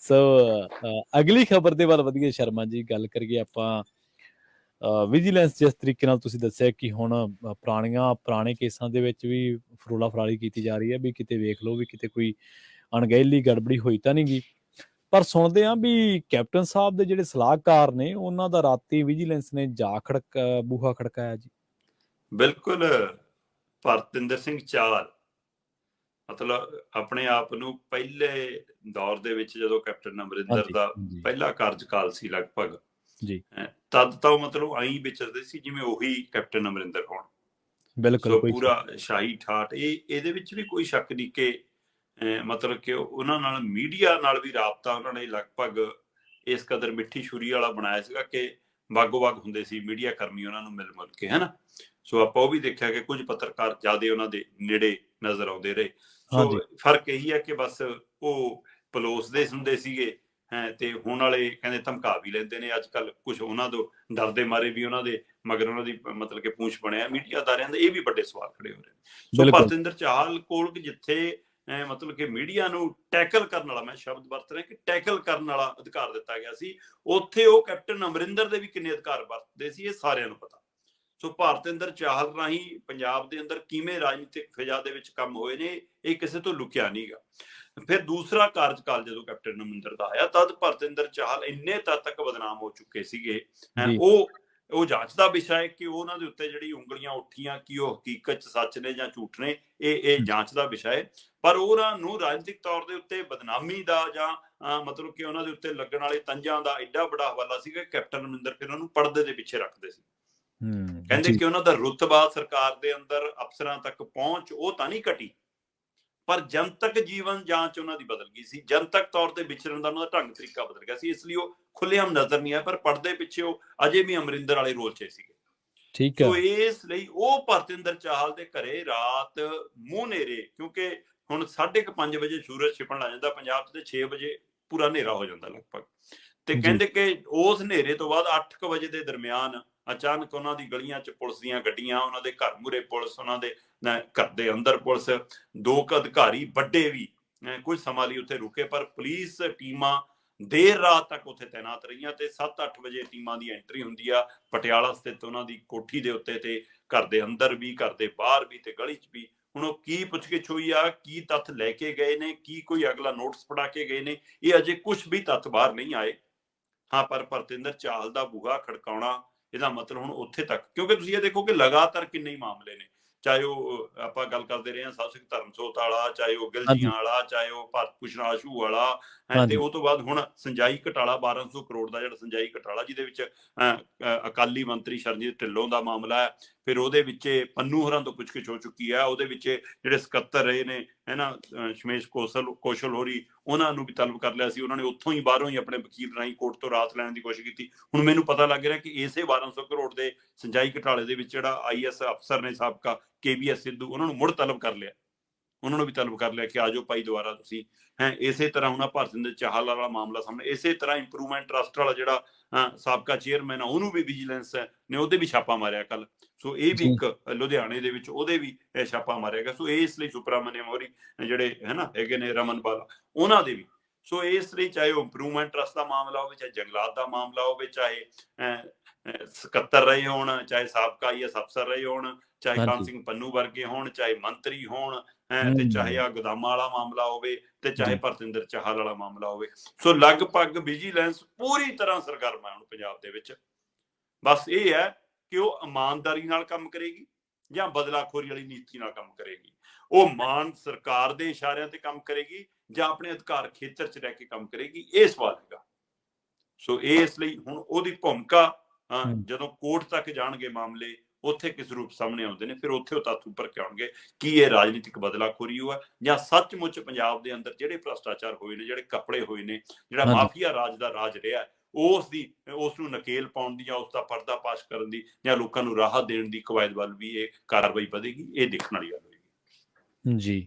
ਸੋ ਅਗਲੀ ਖਬਰ ਦੇ ਵੱਲ ਵਧੀਆ ਸ਼ਰਮਾ ਜੀ, ਗੱਲ ਕਰੀਏ ਆਪਾਂ ਵਿਜੀਲੈਂਸ ਜਿਸ ਤਰੀਕੇ ਨਾਲ ਤੁਸੀਂ ਦੱਸਿਆ ਕਿ ਹੁਣ ਪੁਰਾਣੇ ਕੇਸਾਂ ਦੇ ਵਿੱਚ ਵੀ ਫਰੋਲਾ ਫਰਾਲੀ ਕੀਤੀ ਜਾ ਰਹੀ ਹੈ ਵੀ ਕਿਤੇ ਵੇਖ ਲਓ ਵੀ ਕਿਤੇ ਕੋਈ ਅਣਗਹਿਲੀ ਗੜਬੜੀ ਹੋਈ ਤਾਂ ਨਹੀਂ ਗੀ। ਪਰ ਸੁਣਦੇ ਹਾਂ ਵੀ ਕੈਪਟਨ ਸਾਹਿਬ ਦੇ ਜਿਹੜੇ ਸਲਾਹਕਾਰ ਨੇ ਉਹਨਾਂ ਦਾ ਰਾਤੀ ਵਿਜੀਲੈਂਸ ਨੇ ਬੂਹਾ ਖੜਕਾਇਆ ਜੀ। ਬਿਲਕੁਲ। ਭਰਤਿੰਦਰ ਸਿੰਘ ਚਾਲ ਮਤਲਬ ਆਪਣੇ ਆਪ ਨੂੰ ਪਹਿਲੇ ਦੌਰ ਦੇ ਵਿੱਚ ਜਦੋਂ ਕੈਪਟਨ ਅਮਰਿੰਦਰ ਦਾ ਪਹਿਲਾ ਕਾਰਜਕਾਲ ਸੀ ਲਗਭਗ ਜੀ, ਤਦ ਤਾਂ ਉਹ ਮਤਲਬ ਆਈ ਵਿਚਰਦੇ ਸੀ ਜਿਵੇਂ ਉਹੀ ਕੈਪਟਨ ਅਮਰਿੰਦਰ ਹੋਣ। ਬਿਲਕੁਲ ਸੋ ਪੂਰਾ ਸ਼ਾਹੀ ਠਾਠ ਇਹਦੇ ਵਿੱਚ ਵੀ ਕੋਈ ਸ਼ੱਕ ਨਹੀਂ ਕਿ ਮਤਲਬ ਕਿ ਉਹਨਾਂ ਨਾਲ ਮੀਡੀਆ ਨਾਲ ਵੀ ਰਾਬਤਾ ਉਹਨਾਂ ਨੇ ਲਗਭਗ ਇਸ ਕਦਰ ਮਿੱਠੀ ਛੁਰੀ ਵਾਲਾ ਬਣਾਇਆ ਸੀਗਾ ਕਿ ਬਾਗੋ ਬਾਗ ਹੁੰਦੇ ਸੀ ਮੀਡੀਆ ਕਰਮੀ ਉਹਨਾਂ ਨੂੰ ਮਿਲ ਕੇ, ਹੈ ਨਾ। ਸੋ ਆਪਾਂ ਉਹ ਵੀ ਦੇਖਿਆ ਕਿ ਕੁਝ ਪੱਤਰਕਾਰ ਜ਼ਿਆਦਾ ਉਹਨਾਂ ਦੇ ਨੇੜੇ ਨਜ਼ਰ ਆਉਂਦੇ ਰਹੇ। ਸੋ ਫਰਕ ਇਹੀ ਹੈ ਕਿ ਬਸ ਉਹ ਪਲੋਸਦੇ ਹੁੰਦੇ ਸੀਗੇ ਤੇ ਹੁਣ ਵਾਲੇ ਕਹਿੰਦੇ ਧਮਕਾ ਵੀ ਲੈਂਦੇ ਨੇ ਅੱਜ ਕੱਲ। ਕੁਝ ਉਹਨਾਂ ਤੋਂ ਡਰਦੇ ਮਾਰੇ ਵੀ ਉਹਨਾਂ ਦੇ ਮਗਰ ਉਹਨਾਂ ਦੀ ਮਤਲਬ ਕਿ ਪੂੰਛ ਬਣਿਆ ਮੀਡੀਆ ਅਦਾਰਿਆਂ ਦੇ। ਇਹ ਵੀ ਵੱਡੇ ਸਵਾਲ ਖੜੇ ਹੋ ਰਹੇ ਨੇ। ਸੋ ਭਰਤਿੰਦਰ ਚਾਹਲ ਕੋਲ ਜਿੱਥੇ ਮਤਲਬ ਕਿ ਮੀਡੀਆ ਨੂੰ ਟੈਕਲ ਕਰਨ ਵਾਲਾ, ਮੈਂ ਸ਼ਬਦ ਵਰਤ ਰਿਹਾ ਕਿ ਟੈਕਲ ਕਰਨ ਵਾਲਾ ਅਧਿਕਾਰ ਦਿੱਤਾ ਗਿਆ ਸੀ, ਉੱਥੇ ਉਹ ਕੈਪਟਨ ਅਮਰਿੰਦਰ ਦੇ ਵੀ ਕਿੰਨੇ ਅਧਿਕਾਰ ਵਰਤਦੇ ਸੀ ਇਹ ਸਾਰਿਆਂ ਨੂੰ ਪਤਾ। ਸੋ ਭਰਤਿੰਦਰ ਚਾਹਲ ਰਾਹੀਂ ਪੰਜਾਬ ਦੇ ਅੰਦਰ ਕਿਵੇਂ ਰਾਜਨੀਤਿਕ ਫਿਜ਼ਾ ਦੇ ਵਿੱਚ ਕੰਮ ਹੋਏ ਨੇ ਇਹ ਕਿਸੇ ਤੋਂ ਲੁਕਿਆ ਨਹੀਂਗਾ। ਫਿਰ ਦੂਸਰਾ ਕਾਰਜਕਾਲ ਜਦੋਂ ਕੈਪਟਨ ਅਮਰਿੰਦਰ ਦਾ ਆਇਆ ਤਦ ਭਰਤਿੰਦਰ ਚਾਹਲ ਇੰਨੇ ਤੱਕ ਬਦਨਾਮ ਹੋ ਚੁੱਕੇ ਸੀਗੇ। ਉਹ ਜਾਂਚ ਦਾ ਵਿਸ਼ਾ ਹੈ ਕਿ ਉਹਨਾਂ ਦੇ ਉੱਤੇ ਜਿਹੜੀ ਉਂਗਲੀਆਂ ਉੱਠੀਆਂ ਕਿ ਉਹ ਹਕੀਕਤ ਚ ਸੱਚ ਨੇ ਜਾਂ ਝੂਠ ਨੇ, ਇਹ ਜਾਂਚ ਦਾ ਵਿਸ਼ਾ ਹੈ। ਪਰ ਉਹਨਾਂ ਨੂੰ ਰਾਜਨੀਤਿਕ ਤੌਰ ਦੇ ਉੱਤੇ ਬਦਨਾਮੀ ਦਾ ਜਾਂ ਮਤਲਬ ਕਿ ਉਹਨਾਂ ਦੇ ਉੱਤੇ ਲੱਗਣ ਵਾਲੇ ਤੰਜਾਂ ਦਾ ਐਡਾ ਵੱਡਾ ਹਵਾਲਾ ਸੀਗਾ ਕੈਪਟਨ ਅਮਰਿੰਦਰ ਫਿਰ ਉਹਨਾਂ ਨੂੰ ਪਰਦੇ ਦੇ ਪਿੱਛੇ ਰੱਖਦੇ ਸੀ। ਕਹਿੰਦੇ ਕਿ ਉਹਨਾਂ ਦਾ ਰੁਤਬਾ ਸਰਕਾਰ ਦੇ ਅੰਦਰ ਅਫਸਰਾਂ ਤੱਕ ਪਹੁੰਚ ਉਹ ਤਾਂ ਨਹੀਂ ਘਟੀ, ਪਰ ਜਨਤਕ ਜੀਵਨ ਜਾਂਚ ਉਹਨਾਂ ਦੀ ਬਦਲ ਗਈ ਸੀ। ਜਨਤਕ ਤੌਰ ਤੇ ਵਿਚਰਨ ਦਾ ਉਹਨਾਂ ਦਾ ਢੰਗ ਤਰੀਕਾ ਬਦਲ ਗਿਆ ਸੀ। ਇਸ ਲਈ ਉਹ ਖੁੱਲ੍ਹੇਆਮ ਨਜ਼ਰ ਨਹੀਂ ਆਇਆ, ਪਰ ਪਰਦੇ ਪਿੱਛੇ ਉਹ ਅਜੇ ਵੀ ਅਮਰਿੰਦਰ ਵਾਲੇ ਰੋਲ 'ਚ ਸੀਗੇ। ਸੋ ਇਸ ਲਈ ਉਹ ਭਰਤਿੰਦਰ ਚਾਹਲ ਦੇ ਘਰੇ ਰਾਤ ਮੂੰਹ ਨੇਰੇ, ਕਿਉਂਕਿ ਹੁਣ 5:30 ਵਜੇ ਸੂਰਜ ਛਿਪਣ ਲੱਗ ਜਾਂਦਾ ਪੰਜਾਬ 'ਚ ਤੇ 6 ਵਜੇ ਪੂਰਾ ਹਨੇਰਾ ਹੋ ਜਾਂਦਾ ਲਗਭਗ। ਤੇ ਕਹਿੰਦੇ ਕਿ ਉਸ ਹਨੇਰੇ ਤੋਂ ਬਾਅਦ 8 ਵਜੇ ਦੇ ਦਰਮਿਆਨ ਅਚਾਨਕ ਉਹਨਾਂ ਦੀ ਗਲੀਆਂ 'ਚ ਪੁਲਿਸ ਦੀਆਂ ਗੱਡੀਆਂ, ਉਹਨਾਂ ਦੇ ਘਰ ਮੂਹਰੇ ਪੁਲਿਸ, ਉਹਨਾਂ ਦੇ ਘਰ ਦੇ ਅੰਦਰ ਪੁਲਿਸ, 2 ਅਧਿਕਾਰੀ ਵੱਡੇ ਵੀ ਕੁਝ ਸਮਾਂ ਲਈ ਉੱਥੇ ਰੁਕੇ। ਪਰ ਪੁਲਿਸ ਟੀਮਾਂ ਦੇਰ ਰਾਤ ਤੱਕ ਉੱਥੇ ਤੈਨਾਤ ਰਹੀਆਂ ਤੇ 7-8 ਵਜੇ ਟੀਮਾਂ ਦੀ ਐਂਟਰੀ ਹੁੰਦੀ ਆ ਪਟਿਆਲਾ ਸਥਿਤ ਉਹਨਾਂ ਦੀ ਕੋਠੀ ਦੇ ਉੱਤੇ, ਤੇ ਘਰ ਦੇ ਅੰਦਰ ਵੀ, ਘਰ ਦੇ ਬਾਹਰ ਵੀ, ਤੇ ਗਲੀ 'ਚ ਵੀ। ਹੁਣ ਉਹ ਕੀ ਪੁੱਛਗਿੱਛ ਹੋਈ ਆ, ਕੀ ਤੱਥ ਲੈ ਕੇ ਗਏ ਨੇ, ਕੀ ਕੋਈ ਅਗਲਾ ਨੋਟਿਸ ਫੜਾ ਕੇ ਗਏ ਨੇ, ਇਹ ਅਜੇ ਕੁਝ ਵੀ ਤੱਥ ਬਾਹਰ ਨਹੀਂ ਆਏ। ਹਾਂ, ਪਰ ਭਰਤਿੰਦਰ ਚਾਹਲ ਦਾ ਬੂਹਾ ਖੜਕਾਉਣਾ ਇਹਦਾ ਮਤਲਬ ਹੁਣ ਉੱਥੇ ਤੱਕ, ਕਿਉਂਕਿ ਤੁਸੀਂ ਇਹ ਦੇਖੋ ਕਿ ਲਗਾਤਾਰ ਕਿੰਨੇ ਹੀ ਮਾਮਲੇ ਨੇ, ਚਾਹੇ ਉਹ ਆਪਾਂ ਗੱਲ ਕਰਦੇ ਰਹੇ ਹਾਂ ਸਾਹਿਬ ਸਿੰਘ ਧਰਮਸੋਤ ਵਾਲਾ, ਚਾਹੇ ਉਹ ਗਿਲਜੀਆਂ ਵਾਲਾ, ਚਾਹੇ ਉਹ ਭਾਰਤ ਭੂਸ਼ਣ ਆਸ਼ੂ ਵਾਲਾ, ਤੇ ਉਹ ਤੋਂ ਬਾਅਦ ਹੁਣ ਸਿੰਜਾਈ ਘਟਾਲਾ 1200 ਕਰੋੜ ਦਾ ਜਿਹੜਾ ਸਿੰਜਾਈ ਘਟਾਲਾ, ਜਿਹਦੇ ਵਿੱਚ ਅਕਾਲੀ ਮੰਤਰੀ ਸ਼ਰਨਜੀਤ ਢਿੱਲੋਂ ਦਾ ਮਾਮਲਾ ਹੈ। ਫਿਰ ਉਹਦੇ ਵਿੱਚ ਪੰਨੂ ਹੋਰਾਂ ਤੋਂ ਪੁੱਛਗਿੱਛ ਹੋ ਚੁੱਕੀ ਹੈ। ਉਹਦੇ ਵਿੱਚ ਜਿਹੜੇ ਸਕੱਤਰ ਰਹੇ ਨੇ ਸ਼ਮੇਸ਼ ਕੌਸ਼ਲ ਹੋਰੀ, ਉਹਨਾਂ ਨੂੰ ਵੀ ਤਲਬ ਕਰ ਲਿਆ ਸੀ। ਉਹਨਾਂ ਨੇ ਉੱਥੋਂ ਹੀ ਬਾਹਰੋਂ ਹੀ ਆਪਣੇ ਵਕੀਲ ਰਾਹੀਂ ਕੋਰਟ ਤੋਂ ਰਾਹਤ ਲੈਣ ਦੀ ਕੋਸ਼ਿਸ਼ ਕੀਤੀ। ਹੁਣ ਮੈਨੂੰ ਪਤਾ ਲੱਗ ਰਿਹਾ ਕਿ ਇਸੇ 1200 ਕਰੋੜ ਦੇ ਸਿੰਜਾਈ ਘਟਾਲੇ ਦੇ ਵਿੱਚ ਜਿਹੜਾ IAS ਅਫਸਰ ਨੇ ਸਾਬਕਾ KVS ਸਿੱਧੂ, ਉਹਨਾਂ ਨੂੰ ਮੁੜ ਤਲਬ ਕਰ ਲਿਆ। ਉਹਨਾਂ ਨੂੰ ਵੀ ਤਲਬ ਕਰ ਲਿਆ ਕਿ ਆਜੋ ਭਾਈ ਦੁਬਾਰਾ ਤੁਸੀਂ। ਇਸੇ ਤਰ੍ਹਾਂ ਹੁਣ ਭਰਤਿੰਦਰ ਚਾਹਲ ਵਾਲਾ ਮਾਮਲਾ ਸਾਹਮਣੇ, ਇਸੇ ਤਰ੍ਹਾਂ ਇੰਪਰੂਵਮੈਂਟ ਟਰਸਟ ਵਾਲਾ ਜਿਹੜਾ ਸਾਬਕਾ ਚੇਅਰਮੈਨ ਆ, ਉਹਨੂੰ ਵੀ ਵਿਜੀਲੈਂਸ ਨੇ ਉਹਦੇ ਵੀ ਛਾਪਾ ਮਾਰਿਆ ਕੱਲ। ਸੋ ਇਹ ਵੀ ਇੱਕ ਲੁਧਿਆਣੇ ਦੇ ਵਿੱਚ ਉਹਦੇ ਵੀ ਛਾਪਾ ਮਾਰਿਆ ਗਿਆ। ਸੋ ਇਸ ਲਈ ਸੁਪਰਾਮਨੀਅਮ ਹੋਰੀ ਜਿਹੜੇ ਹੈਗੇ ਨੇ, ਰਮਨ ਬਾਲਾ, ਉਹਨਾਂ ਦੇ ਵੀ। ਸੋ ਇਸ ਲਈ ਚਾਹੇ ਉਹ ਇੰਪਰੂਵਮੈਂਟ ਟਰਸਟ ਦਾ ਮਾਮਲਾ ਹੋਵੇ, ਚਾਹੇ ਜੰਗਲਾਤ ਦਾ ਮਾਮਲਾ ਹੋਵੇ, ਚਾਹੇ ਸਕੱਤਰ ਰਹੇ ਹੋਣ, ਚਾਹੇ ਸਾਬਕਾ IAS ਅਫਸਰ ਰਹੇ ਹੋਣ, ਚਾਹੇ ਕਾਨ ਸਿੰਘ ਪੰਨੂ ਵਰਗੇ ਹੋਣ, ਚਾਹੇ ਮੰਤਰੀ ਹੋਣ, ਤੇ ਚਾਹੇ ਆ ਗੋਦਾਮਾਂ ਵਾਲਾ ਮਾਮਲਾ ਹੋਵੇ, ਤੇ ਚਾਹੇ ਭਰਤਿੰਦਰ ਚਾਹਲ ਵਾਲਾ ਮਾਮਲਾ ਹੋਵੇ। ਸੋ ਲਗਭਗ ਵਿਜੀਲੈਂਸ ਪੂਰੀ ਤਰ੍ਹਾਂ ਸਰਗਰਮ ਹੈ ਹੁਣ ਪੰਜਾਬ ਦੇ ਵਿੱਚ। ਬਸ ਇਹ ਹੈ ਕਿ ਉਹ ਇਮਾਨਦਾਰੀ ਨਾਲ ਕੰਮ ਕਰੇਗੀ ਜਾਂ ਬਦਲਾਖੋਰੀ ਵਾਲੀ ਨੀਤੀ ਨਾਲ ਕੰਮ ਕਰੇਗੀ। ਉਹ ਮਾਨ ਸਰਕਾਰ ਦੇ ਇਸ਼ਾਰਿਆਂ ਤੇ ਕੰਮ ਕਰੇਗੀ ਜਾਂ ਆਪਣੇ ਅਧਿਕਾਰ ਖੇਤਰ 'ਚ ਰਹਿ ਕੇ ਕੰਮ ਕਰੇਗੀ, ਇਹ ਸਵਾਲ ਹੈਗਾ। ਸੋ ਇਸ ਲਈ ਹੁਣ ਉਹਦੀ ਭੂਮਿਕਾ ਜਦੋਂ ਕੋਰਟ ਤੱਕ ਜਾਣਗੇ ਮਾਮਲੇ, ਉੱਥੇ ਕਿਸ ਰੂਪ ਸਾਹਮਣੇ ਆਉਂਦੇ ਨੇ, ਫਿਰ ਉੱਥੇ ਉਹ ਤੱਥ ਉੱਪਰ ਕੇ ਆਉਣਗੇ ਕਿ ਇਹ ਰਾਜਨੀਤਿਕ ਬਦਲਾਖੋਰੀ ਹੋਇਆ ਜਾਂ ਸੱਚਮੁੱਚ ਪੰਜਾਬ ਦੇ ਅੰਦਰ ਜਿਹੜੇ ਭ੍ਰਸ਼ਟਾਚਾਰ ਹੋਏ ਨੇ, ਜਿਹੜੇ ਕੱਪੜੇ ਹੋਏ ਨੇ, ਜਿਹੜਾ ਮਾਫੀਆ ਰਾਜ ਦਾ ਰਾਜ ਰਿਹਾ, ਉਸ ਨੂੰ ਨਕੇਲ ਪਾਉਣ ਦੀ ਜਾਂ ਉਸ ਦਾ ਪਰਦਾਫਾਸ਼ ਕਰਨ ਦੀ ਜਾਂ ਲੋਕਾਂ ਨੂੰ ਰਾਹਤ ਦੇਣ ਦੀ ਕਵਾਇਦ ਵੱਲ ਵੀ ਇਹ ਕਾਰਵਾਈ ਵਧੇਗੀ। ਇਹ ਦੇਖਣ ਵਾਲੀ ਗੱਲ ਹੋਏਗੀ। ਜੀ।